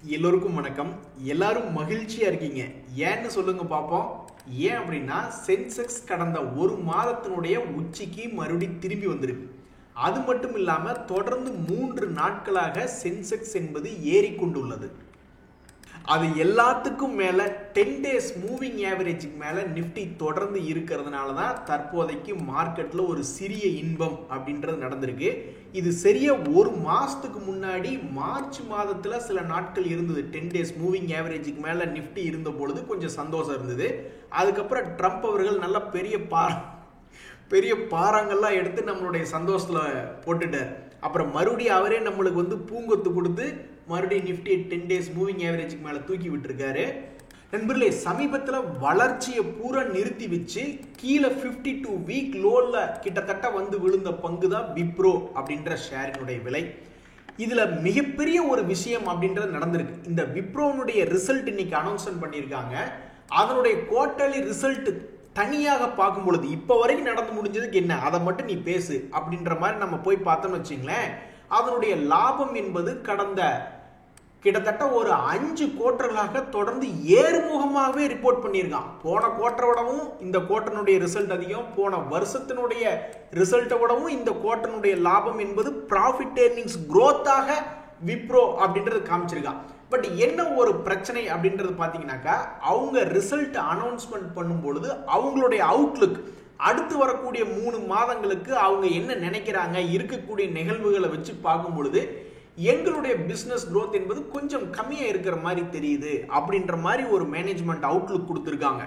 எல்லோருக்கும் வணக்கம். எல்லாரும் மகிழ்ச்சியா இருக்கீங்க. ஏன்னு சொல்லுங்க பாப்போம். ஏன் அப்படின்னா சென்செக்ஸ் கடந்த ஒரு மாதத்தினுடைய உச்சிக்கு மறுபடியும் திரும்பி வந்திருக்கு. அது மட்டும் இல்லாம தொடர்ந்து 3 நாட்களாக சென்செக்ஸ் என்பது ஏறிக்கொண்டுள்ளது. அது எல்லாத்துக்கும் மேல 10 டேஸ் மூவிங் ஆவரேஜுக்கு மேல நிப்டி தொடர்ந்து இருக்கிறதுனால தான் தற்போதைக்கு மார்க்கெட்ல ஒரு சிறிய இன்பம் அப்படின்றது நடந்திருக்கு. இது சரியா ஒரு மாசத்துக்கு முன்னாடி மார்ச் மாதத்துல சில நாட்கள் இருந்தது. 10 டேஸ் மூவிங் ஆவரேஜுக்கு மேல நிப்டி இருந்த பொழுது கொஞ்சம் சந்தோஷம் இருந்தது. அதுக்கப்புறம் ட்ரம்ப் அவர்கள் நல்ல பெரிய பாறாங்கெல்லாம் எடுத்து நம்மளுடைய சந்தோஷத்துல போட்டுட்டார். அப்புறம் மறுபடியும் அவரே நம்மளுக்கு பூங்கொத்து கொடுத்து மறுபடியும் நிப்டி 10 டேஸ் மூவிங் ஆவரேஜுக்கு மேல தூக்கி விட்டுருக்காரு. நண்பர்களே, சமீபத்தில் வளர்ச்சியை பூரா நிறுத்தி வச்சு கீழே 52 வீக் லோல கிட்டத்தட்ட விழுந்த பங்கு தான் விப்ரோ அப்படின்ற ஷேரினுடைய விலை. இதுல மிகப்பெரிய ஒரு விஷயம் அப்படின்றது நடந்திருக்கு. இந்த விப்ரோனுடைய ரிசல்ட் இன்னைக்கு அனௌன்ஸ்மெண்ட் பண்ணியிருக்காங்க. அதனுடைய குவார்டர்லி ரிசல்ட் தனியாக பார்க்கும் பொழுது இப்ப வரைக்கும் நடந்து முடிஞ்சதுக்கு என்ன, அதை மட்டும் நீ பேசு அப்படின்ற மாதிரி நம்ம போய் பார்த்தோம்னு வச்சுங்களேன். அதனுடைய லாபம் என்பது கடந்த கிட்டத்தட்ட ஒரு 5 குவார்டர்களாக தொடர்ந்து ஏறுமுகமாகவே ரிப்போர்ட் பண்ணியிருக்கான். போன குவார்டரை விடவும் இந்த குவார்டனுடைய ரிசல்ட் அதிகம், போன வருஷத்தினுடைய ரிசல்ட்டை விடவும் இந்த குவார்டனுடைய லாபம் என்பது ப்ராஃபிட் ஏர்னிங்ஸ் குரோத்தாக விப்ரோ அப்படின்றது காமிச்சிருக்கான். பட் என்ன ஒரு பிரச்சனை அப்படின்றது பார்த்தீங்கன்னாக்கா, அவங்க ரிசல்ட் அனௌன்ஸ்மெண்ட் பண்ணும் பொழுது அவங்களுடைய அவுட்லுக் அடுத்து வரக்கூடிய 3 மாதங்களுக்கு அவங்க என்ன நினைக்கிறாங்க, இருக்கக்கூடிய நிகழ்வுகளை வச்சு பார்க்கும் பொழுது எங்களுடைய பிசினஸ் growth என்பது கொஞ்சம் கம்மியா இருக்கிற மாதிரி தெரியுது அப்படின்ற மாதிரி ஒரு மேனேஜ்மெண்ட் அவுட்லுக் கொடுத்திருக்காங்க.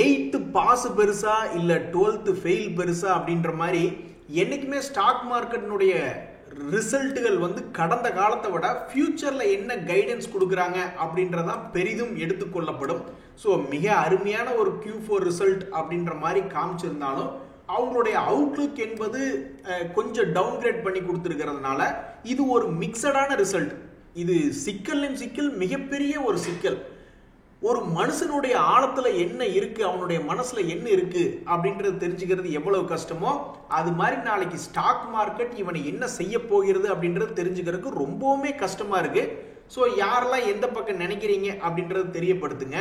8th பாஸ் பெருசா இல்ல 12th ஃபெயில் பெருசா அப்படின்ற மாதிரி என்னைக்குமே ஸ்டாக் மார்க்கெட்டினுடைய ரிசல்ட்டுகள் கடந்த காலத்தை விட ஃபியூச்சர்ல என்ன கைடன்ஸ் கொடுக்குறாங்க அப்படின்றதான் பெரிதும் எடுத்துக்கொள்ளப்படும். ஸோ மிக அருமையான ஒரு Q4 ரிசல்ட் அப்படின்ற மாதிரி காமிச்சிருந்தாலும் அவங்களுடைய அவுட்லுக் என்பது கொஞ்சம் டவுன்கிரேட் பண்ணி கொடுத்துருக்கிறதுனால இது ஒரு மிக்சடான ரிசல்ட். இது சிக்கல் மிகப்பெரிய ஒரு சிக்கல். ஒரு மனுஷனுடைய ஆழத்துல என்ன இருக்கு, அவனுடைய மனசுல என்ன இருக்கு அப்படின்றது தெரிஞ்சுக்கிறது எவ்வளவு கஷ்டமோ அது மாதிரி நாளைக்கு ஸ்டாக் மார்க்கெட் இவனை என்ன செய்ய போகிறது அப்படின்றது தெரிஞ்சுக்கிறதுக்கு ரொம்பவுமே கஷ்டமா இருக்கு. ஸோ யாரெல்லாம் எந்த பக்கம் நினைக்கிறீங்க அப்படின்றது தெரியப்படுத்துங்க.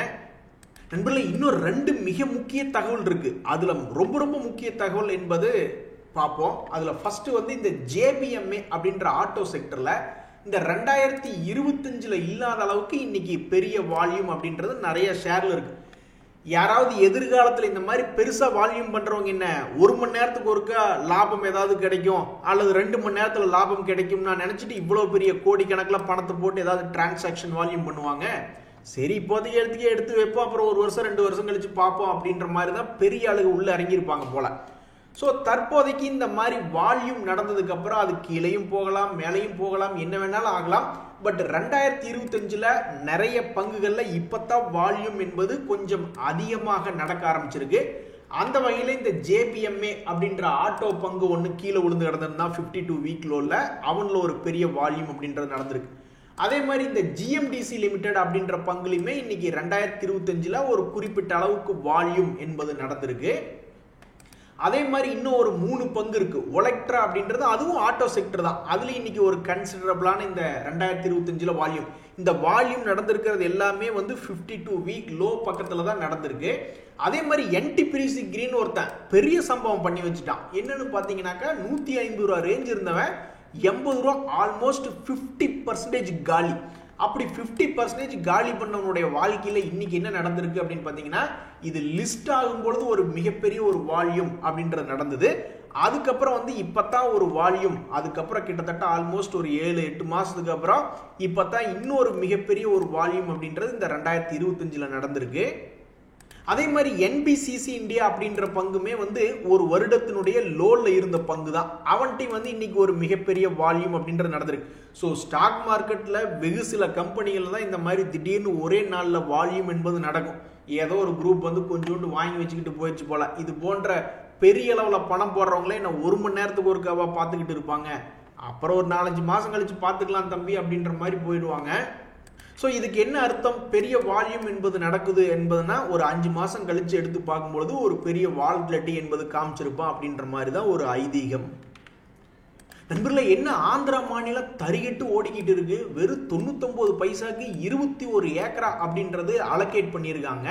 நண்பர்களே, இன்னும் 2 மிக முக்கிய தகவல் இருக்கு. அதுல ரொம்ப முக்கிய தகவல் என்பது பார்ப்போம். அதுல ஃபர்ஸ்ட் இந்த JBMA அப்படின்ற ஆட்டோ செக்டர்ல இந்த 2025ல இல்லாத அளவுக்கு இன்னைக்கு பெரிய வால்யூம் அப்படின்றது நிறைய ஷேர்ல இருக்கு. யாராவது எதிர்காலத்தில் இந்த மாதிரி பெருசா வால்யூம் பண்றவங்க என்ன 1 மணி நேரத்துக்கு ஒருக்கா லாபம் ஏதாவது கிடைக்கும் அல்லது 2 மணி நேரத்துல லாபம் கிடைக்கும் நான் நினைச்சிட்டு இவ்வளவு பெரிய கோடிக்கணக்கில் பணத்தை போட்டு ஏதாவது டிரான்சாக்ஷன் வால்யூம் பண்ணுவாங்க. சரி, இப்போதைக்கு எடுத்து வைப்போம், அப்புறம் 1 வருஷம் 2 வருஷம் கழிச்சு பார்ப்போம் அப்படின்ற மாதிரி தான் பெரிய ஆளுங்க உள்ள இறங்கியிருப்பாங்க போல. ஸோ தற்போதைக்கு இந்த மாதிரி வால்யூம் நடந்ததுக்கு அப்புறம் அது கீழையும் போகலாம், மேலையும் போகலாம், என்ன வேணாலும் ஆகலாம். பட் 2025ல நிறைய பங்குகள்ல இப்பதான் வால்யூம் என்பது கொஞ்சம் அதிகமாக நடக்க ஆரம்பிச்சிருக்கு. அந்த வகையில இந்த JBMA அப்படின்ற ஆட்டோ பங்கு ஒன்று கீழே விழுந்து கிடந்ததுன்னா 52 வீக் லோல அவன்ல ஒரு பெரிய வால்யூம் அப்படின்றது நடந்திருக்கு. அதே மாதிரி இந்த GMDC லிமிடெட் அப்படின்ற பங்குலையுமே இன்னைக்கு 2025ல ஒரு குறிப்பிட்ட அளவுக்கு வால்யூம் என்பது நடந்திருக்கு. அதே மாதிரி இன்னும் ஒரு 3 பங்கு இருக்கு. ஒலெக்ட்ரா அப்படின்றது அதுவும் ஆட்டோ செக்டர் தான். அதுல இன்னைக்கு ஒரு கன்சிடரபிளான இந்த 2025ல வால்யூம். இந்த வால்யூம் நடந்திருக்கிறது எல்லாமே 52 வீக் லோ பக்கத்துல தான் நடந்திருக்கு. அதே மாதிரி NTPC Green ஒருத்தன் பெரிய சம்பவம் பண்ணி வச்சுட்டான். என்னன்னு பாத்தீங்கன்னாக்கா 150 ரூபா ரேஞ்ச் இருந்தவன் 80 ரூபா ஆல்மோஸ்ட் 50% காலி. அப்படி 50% காலி பண்ணவனுடைய வாழ்க்கையில இன்னைக்கு என்ன நடந்திருக்கு அப்படின்னு பாத்தீங்கன்னா, இது லிஸ்ட் ஆகும் பொழுது ஒரு மிகப்பெரிய ஒரு வால்யூம் அப்படின்றது நடந்தது. அதுக்கப்புறம் இப்பதான் ஒரு வால்யூம், அதுக்கப்புறம் கிட்டத்தட்ட ஆல்மோஸ்ட் ஒரு 7-8 மாசத்துக்கு அப்புறம் இப்பதான் இன்னொரு மிகப்பெரிய ஒரு வால்யூம் அப்படின்றது இந்த 2025ல நடந்திருக்கு. அதே மாதிரி NBCC இந்தியா அப்படின்ற பங்குமே ஒரு வருடத்தினுடைய லோல இருந்த பங்கு தான். அவன்கிட்ட இன்னைக்கு ஒரு மிகப்பெரிய வால்யூம் அப்படின்றது நடந்திருக்கு. ஸோ ஸ்டாக் மார்க்கெட்ல வெகு சில கம்பெனிகள் தான் இந்த மாதிரி திடீர்னு ஒரே நாள்ல வால்யூம் என்பது நடக்கும். ஏதோ ஒரு குரூப் கொஞ்சோண்டு வாங்கி வச்சுக்கிட்டு போயிடுச்சு போல. இது போன்ற பெரிய அளவுல பணம் போடுறவங்களே நான் 1 மணி நேரத்துக்கு ஒருக்காவா பார்த்துக்கிட்டு இருப்பாங்க. அப்புறம் ஒரு 4-5 மாசம் கழிச்சு பார்த்துக்கலாம் தம்பி அப்படின்ற மாதிரி போயிடுவாங்க. ஸோ இதுக்கு என்ன அர்த்தம், பெரிய வால்யூம் என்பது நடக்குது என்பதுனா ஒரு 5 மாசம் கழிச்சு எடுத்து பார்க்கும்பொழுது ஒரு பெரிய வால்டிலிட்டி என்பது காமிச்சிருப்பான் அப்படின்ற மாதிரி தான் ஒரு ஐதீகம். நண்பர்களே, என்ன ஆந்திரா மாநிலம் தறிகட்டு ஓடிக்கிட்டு இருக்கு. வெறும் 99 பைசாக்கு 21 ஏக்கரா அப்படின்றது அலோகேட் பண்ணியிருக்காங்க.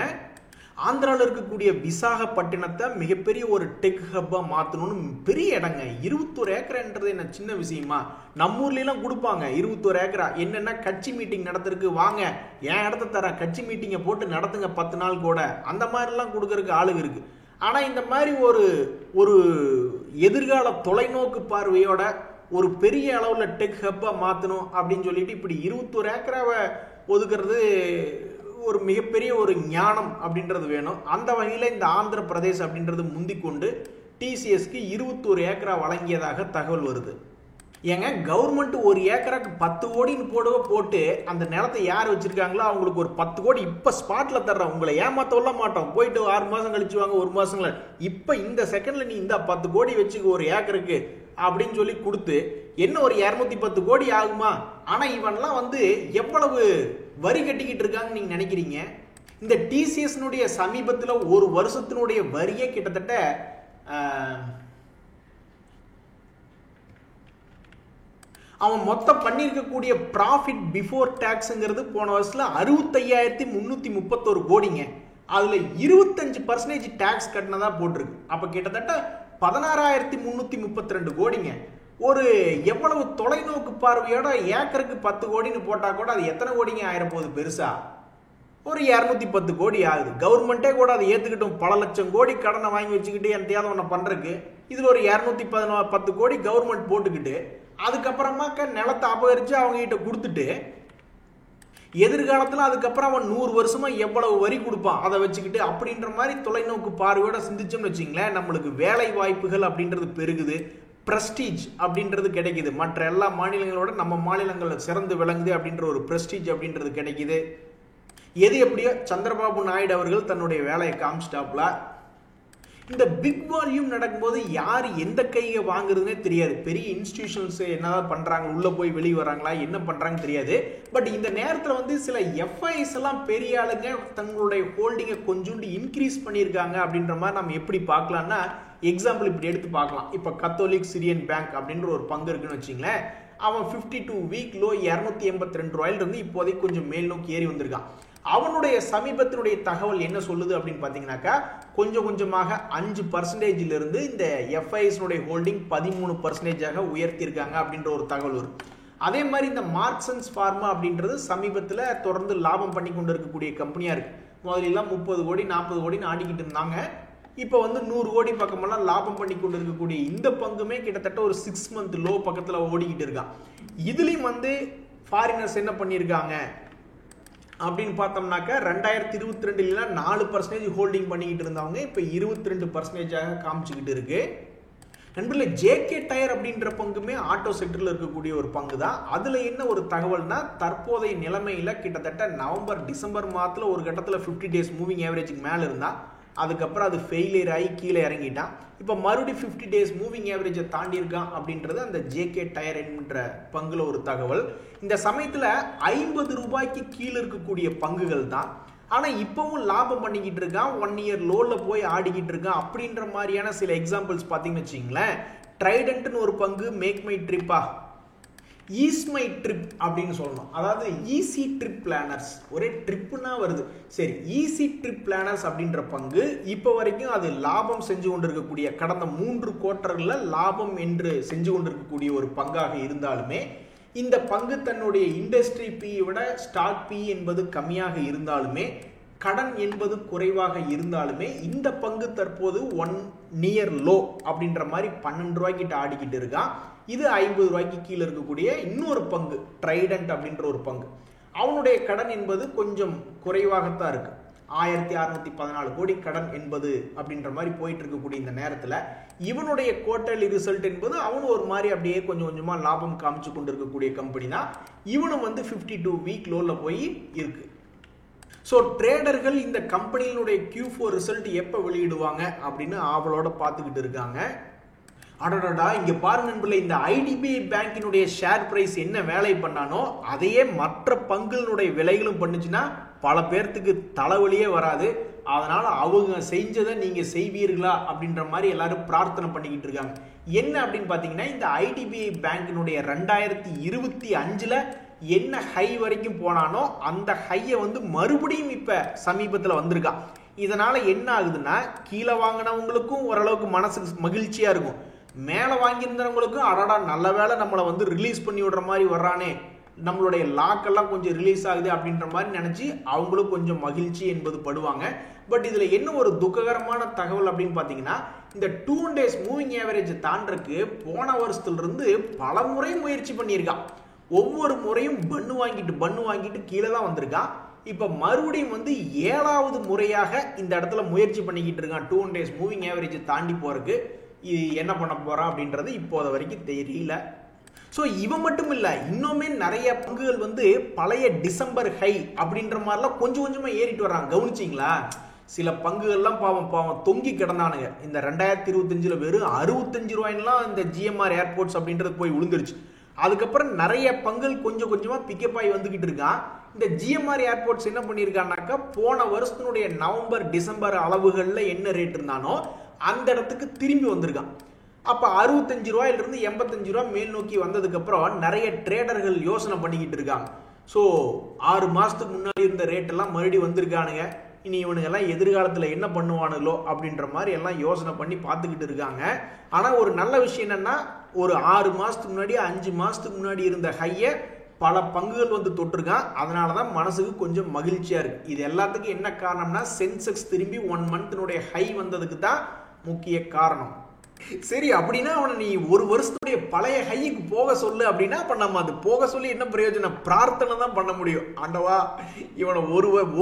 ஆந்திராவில் இருக்கக்கூடிய விசாகப்பட்டினத்தை மிகப்பெரிய ஒரு டெக் ஹப்பா மாற்றணும்னு பெரிய இடங்க. 21 ஏக்கரான்றது என்ன சின்ன விஷயமா? நம்ம ஊர்லாம் கொடுப்பாங்க 21 ஏக்கரா. என்னென்னா கட்சி மீட்டிங் நடத்துறதுக்கு வாங்க, என் இடத்த தரேன், கட்சி மீட்டிங்கை போட்டு நடத்துங்க 10 நாள் கூட, அந்த மாதிரிலாம் கொடுக்கறதுக்கு ஆளுங்க இருக்கு. ஆனால் இந்த மாதிரி ஒரு எதிர்கால தொலைநோக்கு பார்வையோட ஒரு பெரிய அளவில் டெக் ஹப்பா மாற்றணும் அப்படின்னு சொல்லிட்டு இப்படி 21 ஏக்கராவை ஒதுக்குறது ஒரு மிகப்பெரிய ஒரு ஞானம் அப்படின்றது வேணும். அந்த வகையில் இந்த ஆந்திர பிரதேஷ் அப்படின்றது முந்திக்கொண்டு டிசிஎஸ்க்கு 21 ஏக்கரா வழங்கியதாக தகவல் வருது. ஏங்க, கவர்மெண்ட் ஒரு ஏக்கராக்கு 10 கோடின்னு போட்டு அந்த நிலத்தை யார் வச்சிருக்காங்களோ அவங்களுக்கு ஒரு 10 கோடி இப்போ ஸ்பாட்ல தர்றோம். உங்களை ஏமாத்தவள்ள மாட்டோம். போயிட்டு 6 மாதம் கழிச்சு வாங்க, 1 மாசங்கள இப்போ இந்த செகண்ட்ல நீ இந்த 10 கோடி வச்சுக்க ஒரு ஏக்கருக்கு அப்படின்னு சொல்லி கொடுத்து என்ன ஒரு 210 கோடி ஆகுமா? ஆனா இவன்லாம் வந்து எவ்வளவு வரி கட்டிக்கிட்டு இருக்காங்கன்னு நீங்க நினைக்கிறீங்க? இந்த டிசிஎஸ்னுடைய சமீபத்தில் ஒரு வருஷத்தினுடைய வரியே கிட்டத்தட்ட அவன் மொத்தம் பண்ணியிருக்கக்கூடிய ப்ராஃபிட் பிஃபோர் டேக்ஸுங்கிறது போன வருஷத்துல 65,331 கோடிங்க. அதுல 25% டேக்ஸ் கட்டினதா போட்டிருக்கு. அப்ப கிட்டத்தட்ட 16,332 கோடிங்க. ஒரு எவ்வளவு தொலைநோக்கு பார்வையோட ஏக்கருக்கு 10 கோடின்னு போட்டா கூட அது எத்தனை கோடிங்க ஆயிரப்போகுது பெருசா? ஒரு 210 கோடி ஆகுது. கவர்மெண்ட்டே கூட அதை ஏத்துக்கிட்டும். பல லட்சம் கோடி கடனை வாங்கி வச்சுக்கிட்டு எந்தையாவது ஒன்று பண்றதுக்கு இதுல ஒரு 210 கோடி கவர்மெண்ட் போட்டுக்கிட்டு அதுக்கப்புறமாக்க நிலத்தை அபகரிச்சு அவங்க கிட்ட கொடுத்துட்டு எதிர்காலத்தில் அதுக்கப்புறம் அவன் 100 வருஷமா எவ்வளவு வரி கொடுப்பான் அதை வச்சுக்கிட்டு அப்படின்ற மாதிரி தொலைநோக்கு பார்வையோட சிந்திச்சோம்னு வச்சுங்களேன், நம்மளுக்கு வேலை வாய்ப்புகள் அப்படின்றது பெருகுது, பிரஸ்டீஜ் அப்படின்றது கிடைக்குது. மற்ற எல்லா மாநிலங்களோட நம்ம மாநிலங்கள் சிறந்து விளங்குது அப்படின்ற ஒரு பிரஸ்டீஜ் அப்படின்றது கிடைக்குது. எது எப்படியோ சந்திரபாபு நாயுடு அவர்கள் தன்னுடைய வேலையை காமிச்சிட்டாப்ல. இந்த பிக் வால்யூம் நடக்கும்போது யார் எந்த கையை வாங்குறதுனே தெரியாது. பெரிய இன்ஸ்டிடியூஷன்ஸ் என்னதான் பண்றாங்க, உள்ள போய் வெளியே வராங்களா, என்ன பண்றாங்கன்னு தெரியாது. பட் இந்த நேரத்தில் வந்து சில எஃப்ஐஎஸ் எல்லாம் பெரிய ஆளுங்க தங்களுடைய ஹோல்டிங்கை கொஞ்சோண்டு இன்க்ரீஸ் பண்ணியிருக்காங்க அப்படின்ற மாதிரி நம்ம எப்படி பார்க்கலாம்னா, எக்ஸாம்பிள் இப்படி எடுத்து பார்க்கலாம். இப்போ கத்தோலிக் சிரியன் பேங்க் அப்படின்ற ஒரு பங்கு இருக்குன்னு வச்சுங்களேன். அவன் 52 வீக் லோ 282 ரூபாயில இருந்து இப்போதைக்கு கொஞ்சம் மேல் நோக்கி ஏறி வந்திருக்கான். அவனுடைய சமீபத்தினுடைய தகவல் என்ன சொல்லுது அப்படின்னு பாத்தீங்கன்னாக்கா, கொஞ்சம் கொஞ்சமாக 5% இருந்து இந்த எஃப்ஐஎஸ் ஹோல்டிங் 13% உயர்த்தியிருக்காங்க அப்படின்ற ஒரு தகவல் வரும். அதே மாதிரி இந்த மார்க்சன்ஸ் ஃபார்மா அப்படின்றது சமீபத்தில் தொடர்ந்து லாபம் பண்ணி கொண்டு இருக்கக்கூடிய கம்பெனியா இருக்கு. முதலாம் 30 கோடி 40 கோடின்னு ஆடிக்கிட்டு இருந்தாங்க. இப்போ வந்து 100 கோடி பக்கமெல்லாம் லாபம் பண்ணி கொண்டு இருக்கக்கூடிய இந்த பங்குமே கிட்டத்தட்ட ஒரு 6 மந்த் லோ பக்கத்தில் ஓடிக்கிட்டு இருக்கான். இதுலயும் வந்து ஃபாரினர்ஸ் என்ன பண்ணியிருக்காங்க அப்படின்னு பார்த்தோம்னாக்கா, 2022 4% ஹோல்டிங் பண்ணிக்கிட்டு இருந்தவங்க இப்போ 22% காமிச்சுக்கிட்டு இருக்கு. நண்பர்களே, ஜேகே டயர் அப்படின்ற பங்குமே ஆட்டோ செக்டர்ல இருக்கக்கூடிய ஒரு பங்கு தான். அதுல என்ன ஒரு தகவல்னா, தற்போதைய நிலைமையில கிட்டத்தட்ட நவம்பர் டிசம்பர் மாதத்துல ஒரு கட்டத்தில் 50 டேஸ் மூவிங் ஆவரேஜுக்கு மேல இருந்தா, அதுக்கப்புறம் அது ஃபெயிலியர் ஆகி கீழே இறங்கிட்டான். இப்போ மறுபடியும் 50 டேஸ் மூவிங் ஆவரேஜை தாண்டி இருக்கான் அப்படின்றது அந்த ஜேகே டயர் என்கின்ற பங்குல ஒரு தகவல். இந்த சமயத்துல 50 ரூபாய்க்கு கீழே இருக்கக்கூடிய பங்குகள் தான். ஆனா இப்பவும் லாபம் பண்ணிக்கிட்டு இருக்கான். 1 இயர் லோல போய் ஆடிக்கிட்டு இருக்கான் அப்படின்ற மாதிரியான சில எக்ஸாம்பிள்ஸ் பார்த்தீங்கன்னு வச்சுங்களேன். ட்ரைடன்ட்னு ஒரு பங்கு, மேக் மை ட்ரிப்பா, ஈஸ் மை ட்ரிப் அப்படின்னு சொல்லணும். அதாவது ஈஸி ட்ரிப் பிளானர்ஸ், ஒரே ட்ரிப்புனா வருது. சரி, ஈஸி ட்ரிப் பிளானர்ஸ் அப்படின்ற பங்கு இப்போ வரைக்கும் அது லாபம் செஞ்சு கொண்டிருக்கக்கூடிய, கடந்த 3 குவார்ட்டர்ல லாபம் என்று செஞ்சு கொண்டிருக்கக்கூடிய ஒரு பங்காக இருந்தாலுமே, இந்த பங்கு தன்னுடைய இண்டஸ்ட்ரி பியை விட ஸ்டாக் பி என்பது கம்மியாக இருந்தாலுமே, கடன் என்பது குறைவாக இருந்தாலுமே, இந்த பங்கு தற்போது 1 நியர் லோ அப்படின்ற மாதிரி 12 ரூபாய்க்கிட்ட ஆடிக்கிட்டு இருக்கான். இது 50 ரூபாய்க்கு கீழே இருக்கக்கூடிய இன்னொரு பங்கு ட்ரைடன்ட் அப்படின்ற ஒரு பங்கு. அவனுடைய கடன் என்பது கொஞ்சம் குறைவாகத்தான் இருக்கு. 1614 கோடி கடன் என்பது அப்படின்ற மாதிரி போயிட்டு இருக்கக்கூடிய இந்த நேரத்தில் இவனுடைய குவார்டர்லி ரிசல்ட் என்பது அவனு ஒரு மாதிரி அப்படியே கொஞ்சம் கொஞ்சமா லாபம் காமிச்சு கொண்டு இருக்கக்கூடிய கம்பெனி தான். இவனும் வந்து 52 வீக் லோல போய் இருக்கு. ஸோ ட்ரேடர்கள் இந்த கம்பெனியினுடைய Q4 ரிசல்ட் எப்போ வெளியிடுவாங்க அப்படின்னு ஆவலோட பார்த்துக்கிட்டு இருக்காங்க. அடடா, இங்க பாருங்க நண்பர்களே, இந்த ஐடிபிஐ பேங்கினுடைய ஷேர் பிரைஸ் என்ன வேலை பண்ணானோ அதையே மற்ற பங்குகளுடைய விலைகளும் பண்ணுச்சுன்னா பல பேர்த்துக்கு தலைவலியே வராது. அதனால அவங்க செஞ்சதை நீங்க செய்வீர்களா அப்படின்ற மாதிரி எல்லாரும் பிரார்த்தனை பண்ணிக்கிட்டு இருக்காங்க. என்ன அப்படின்னு பாத்தீங்கன்னா, இந்த ஐடிபிஐ பேங்கினுடைய 2025ல என்ன ஹை வரைக்கும் போனானோ அந்த ஹையை வந்து மறுபடியும் இப்ப சமீபத்தில் வந்திருக்கான். இதனால என்ன ஆகுதுன்னா, கீழே வாங்கினவங்களுக்கும் ஓரளவுக்கு மனசுக்கு மகிழ்ச்சியா இருக்கும், மேலே வாங்கியிருந்தவங்களுக்கும் அடடா நல்ல வேலை நம்மளை வந்து ரிலீஸ் பண்ணி விடுற மாதிரி வர்றானே, நம்மளுடைய லாக்கெல்லாம் கொஞ்சம் ரிலீஸ் ஆகுது அப்படின்ற மாதிரி நினைச்சு அவங்களும் கொஞ்சம் மகிழ்ச்சி என்பது படுவாங்க. பட் இதுல என்ன ஒரு துக்ககரமான தகவல் அப்படின்னு பாத்தீங்கன்னா, இந்த 2 days மூவிங் ஆவரேஜ் தாண்டறதுக்கு போன வருஷத்துல இருந்து பல முறை முயற்சி பண்ணியிருக்கான். ஒவ்வொரு முறையும் பன்னு வாங்கிட்டு கீழே தான் வந்திருக்கான். இப்ப மறுபடியும் வந்து 7வது முறையாக இந்த இடத்துல முயற்சி பண்ணிக்கிட்டு இருக்கான் 2 days மூவிங் ஆவரேஜ் தாண்டி போறதுக்கு. இது என்ன பண்ண போறான் அப்படின்றது இப்போது வரைக்கும் தெரியல. ஸோ இவன் மட்டும் இல்லை, இன்னுமே நிறைய பங்குகள் வந்து பழைய டிசம்பர் ஹை அப்படின்ற மாதிரிலாம் கொஞ்சம் கொஞ்சமாக ஏறிட்டு வர்றாங்க. கவனிச்சிங்களா? சில பங்குகள்லாம் பாவம் தொங்கி கிடந்தானுங்க. இந்த 2025 வெறும் 65 ரூபாய்லாம் இந்த ஜிஎம்ஆர் ஏர்போர்ட்ஸ் அப்படின்றது போய் விழுந்துருச்சு. அதுக்கப்புறம் நிறைய பங்குகள் கொஞ்சம் கொஞ்சமாக பிக்கப் ஆகி வந்துகிட்டு இருக்கான். இந்த ஜிஎம்ஆர் ஏர்போர்ட்ஸ் என்ன பண்ணியிருக்கான்னாக்கா, போன வருஷத்தினுடைய நவம்பர் டிசம்பர் அளவுகளில் என்ன ரேட் இருந்தானோ அந்த இடத்துக்கு திரும்பி வந்திருக்கான். அப்போ 65 ரூபாயிலிருந்து 85 ரூபா மேல் நோக்கி வந்ததுக்கு அப்புறம் நிறைய ட்ரேடர்கள் யோசனை பண்ணிக்கிட்டு இருக்காங்க. ஸோ 6 மாசத்துக்கு முன்னாடி இருந்த ரேட் எல்லாம் மறுபடியும் வந்திருக்கானுங்க, இனி இவனுங்கெல்லாம் எதிர்காலத்தில் என்ன பண்ணுவானுங்களோ அப்படின்ற மாதிரி எல்லாம் யோசனை பண்ணி பார்த்துக்கிட்டு இருக்காங்க. ஆனால் ஒரு நல்ல விஷயம் என்னன்னா, ஒரு 6 மாசத்துக்கு முன்னாடி 5 மாசத்துக்கு முன்னாடி இருந்த ஹையை பல பங்குகள் வந்து தொட்டிருக்கான். அதனால தான் மனசுக்கு கொஞ்சம் மகிழ்ச்சியா இருக்கு. இது எல்லாத்துக்கும் என்ன காரணம்னா, சென்செக்ஸ் திரும்பி 1 மந்த்னுடைய ஹை வந்ததுக்கு தான் முக்கிய காரணம். சரி, அப்படின்னா அவனை நீ ஒரு வருஷத்துடைய பழைய ஹைக்கு போக சொல்லு அப்படின்னா, அப்ப நம்ம அது போக சொல்லி என்ன பிரயோஜனம்? பிரார்த்தனை தான் பண்ண முடியும். ஆண்டவா, இவனை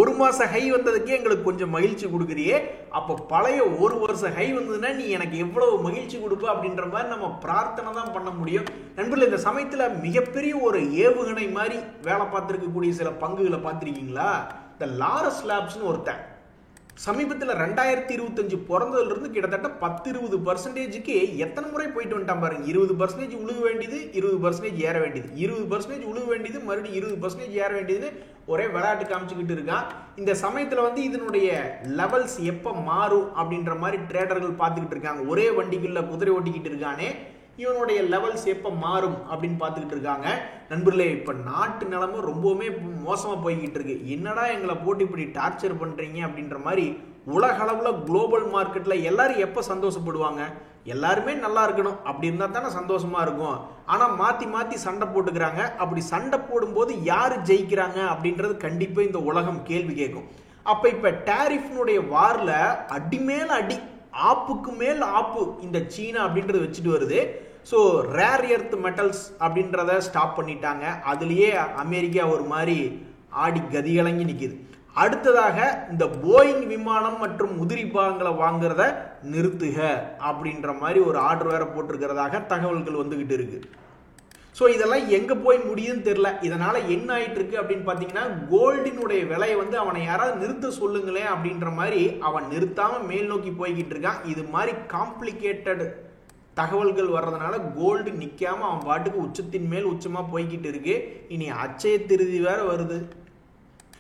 ஒரு மாச ஹை வந்ததுக்கே எங்களுக்கு கொஞ்சம் மகிழ்ச்சி கொடுக்குறியே, அப்ப பழைய ஒரு வருஷ ஹை வந்ததுன்னா நீ எனக்கு எவ்வளவு மகிழ்ச்சி கொடுப்ப அப்படின்ற மாதிரி நம்ம பிரார்த்தனை தான் பண்ண முடியும். நண்பர்களே, இந்த சமயத்துல மிகப்பெரிய ஒரு ஏவுகணை மாதிரி வேலை பார்த்திருக்கக்கூடிய சில பங்குகளை பார்த்திருக்கீங்களா? இந்த லாரஸ் லேப்ஸ்னு ஒருத்தன் சமீபத்தில் 2025 பிறந்ததுல இருந்து கிட்டத்தட்ட 10-20% எத்தனை முறை போயிட்டு வந்துட்டான் பாருங்க. 20% உழுக வேண்டியது, 20% ஏற வேண்டியது, 20% உழுக வேண்டியது, மறுபடியும் 20% ஏற வேண்டியதுன்னு ஒரே விளையாட்டு காமிச்சுக்கிட்டு இருக்கான். இந்த சமயத்தில் வந்து இதனுடைய லெவல்ஸ் எப்போ மாறும் அப்படின்ற மாதிரி ட்ரேடர்கள் பார்த்துக்கிட்டு இருக்காங்க. ஒரே வண்டிக்குள்ள குதிரை ஓட்டிக்கிட்டு இருக்கானே, இவனுடைய லெவல்ஸ் எப்போ மாறும் அப்படின்னு பார்த்துக்கிட்டு இருக்காங்க. நண்பர்களே, இப்போ நாட்டு நிலைமை ரொம்பவுமே மோசமாக போய்கிட்டு இருக்கு. என்னடா எங்களை போட்டு இப்படி டார்ச்சர் பண்ணுறீங்க அப்படின்ற மாதிரி உலக அளவில் குளோபல் மார்க்கெட்டில் எல்லாரும் எப்போ சந்தோஷப்படுவாங்க? எல்லாருமே நல்லா இருக்கணும், அப்படி இருந்தால் தானே சந்தோஷமா இருக்கும். ஆனால் மாற்றி சண்டை போட்டுக்கிறாங்க. அப்படி சண்டை போடும்போது யார் ஜெயிக்கிறாங்க அப்படின்றது கண்டிப்பாக இந்த உலகம் கேள்வி கேட்கும். அப்போ இப்போ டேரிஃப்னுடைய வாரில் அடி மேல் அடி, ஆப்புக்கு மேல் ஆப்பு இந்த சீனா அப்படின்றது வச்சுட்டு வருது. ஸோ ரேர் எர்த் மெட்டல்ஸ் அப்படின்றத ஸ்டாப் பண்ணிட்டாங்க. அதுலேயே அமெரிக்கா ஒரு மாதிரி ஆடி கதிகலங்கி நிற்கிது. அடுத்ததாக இந்த போயிங் விமானம் மற்றும் உதிரி பாகங்களை வாங்குறத நிறுத்துக அப்படின்ற மாதிரி ஒரு ஆர்டர் வேற போட்டிருக்கிறதாக தகவல்கள் வந்துகிட்டு இருக்கு. ஸோ இதெல்லாம் எங்கே போய் முடியுதுன்னு தெரியல. இதனால என்ன ஆயிட்டு இருக்கு அப்படின்னு பார்த்தீங்கன்னா, கோல்டினுடைய விலையை வந்து அவனை யாராவது நிறுத்த சொல்லுங்களேன் அப்படின்ற மாதிரி அவன் நிறுத்தாம மேல் நோக்கி போய்கிட்டு இருக்கான். இது மாதிரி காம்ப்ளிகேட்டட் தகவல்கள் வர்றதுனால கோல்டு நிற்காம அவன் பாட்டுக்கு உச்சத்தின் மேல் உச்சமா போய்கிட்டு இருக்கு. இனி அச்சய திருதி வேற வருது.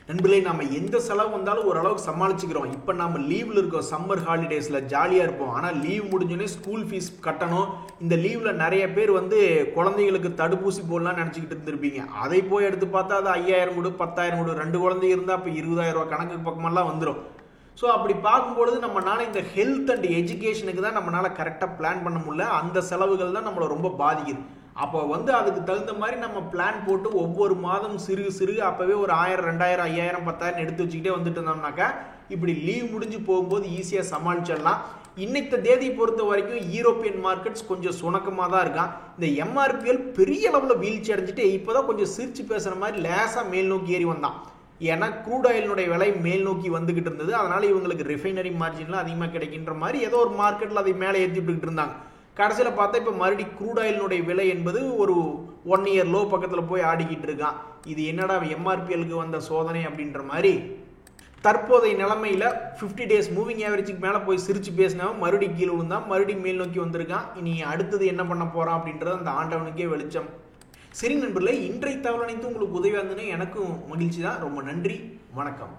நண்பர்களே, நம்ம எந்த செலவு வந்தாலும் ஓரளவுக்கு சமாளிச்சுக்கிறோம். இப்போ நம்ம லீவில் இருக்கோம், சம்மர் ஹாலிடேஸில் ஜாலியாக இருப்போம். ஆனால் லீவ் முடிஞ்சோடனே ஸ்கூல் ஃபீஸ் கட்டணும். இந்த லீவில் நிறைய பேர் வந்து குழந்தைகளுக்கு தடுப்பூசி போடலாம்னு நினச்சிக்கிட்டு இருந்திருப்பீங்க. அதை போய் எடுத்து பார்த்தா அது 5000 கொடு, 10,000 கொடு, 2 குழந்தை இருந்தால் அப்போ 20,000 ரூபா கணக்கு பக்கமெல்லாம் வந்துடும். ஸோ அப்படி பார்க்கும்பொழுது நம்மளால இந்த ஹெல்த் அண்ட் எஜுகேஷனுக்கு தான் நம்மளால கரெக்டாக பிளான் பண்ண முடியல. அந்த செலவுகள் தான் நம்மளை ரொம்ப பாதிக்குது. அப்போ வந்து அதுக்கு தகுந்த மாதிரி நம்ம பிளான் போட்டு ஒவ்வொரு மாதம் சிறுக அப்போவே ஒரு 1000, 2000, 5000, 10,000 எடுத்து வச்சுக்கிட்டே வந்துட்டு இருந்தோம்னாக்கா இப்படி லீவ் முடிஞ்சு போகும்போது ஈஸியாக சமாளிச்சிடலாம். இன்னைக்கு தேதியை பொறுத்த வரைக்கும் யூரோப்பியன் மார்க்கெட்ஸ் கொஞ்சம் சுணக்கமாக தான் இருக்கான். இந்த எம்ஆர்பிஎல் பெரிய அளவில் வீழ்ச்சி அடைஞ்சிட்டு இப்போதான் கொஞ்சம் சிரிச்சு பேசுகிற மாதிரி லேசாக மேல் நோக்கி ஏறி வந்தான். ஏன்னா க்ரூட் ஆயிலினுடைய விலை மேல் நோக்கி வந்துகிட்டு இருந்தது. அதனால இவங்களுக்கு ரிஃபைனரி மார்ஜின்லாம் அதிகமாக கிடைக்கின்ற மாதிரி ஏதோ ஒரு மார்க்கெட்டில் அதை மேலே ஏற்றிட்டு இருந்தாங்க. கடைசியில் பார்த்தா இப்போ மறுபடியும் க்ரூட் ஆயிலினுடைய விலை என்பது ஒரு 1 இயர் லோ பக்கத்தில் போய் ஆடிக்கிட்டு இருக்கான். இது என்னடா எம்ஆர்பிஎலுக்கு வந்த சோதனை அப்படின்ற மாதிரி தற்போதைய நிலைமையில 50 டேஸ் மூவிங் ஆவரேஜுக்கு மேலே போய் சிரிச்சு பேசினவன் மறுபடியும் கீழே விழுந்தான், மறுபடியும் மேல் நோக்கி வந்திருக்கான். இனி அடுத்தது என்ன பண்ண போறான் அப்படின்றது அந்த ஆண்டவனுக்கே வெளிச்சம். சரி நண்பர்களே, இன்றைய தகவல் அனைத்து உங்களுக்கு உதவியாக இருந்ததுன்னு எனக்கும் மகிழ்ச்சி தான். ரொம்ப நன்றி, வணக்கம்.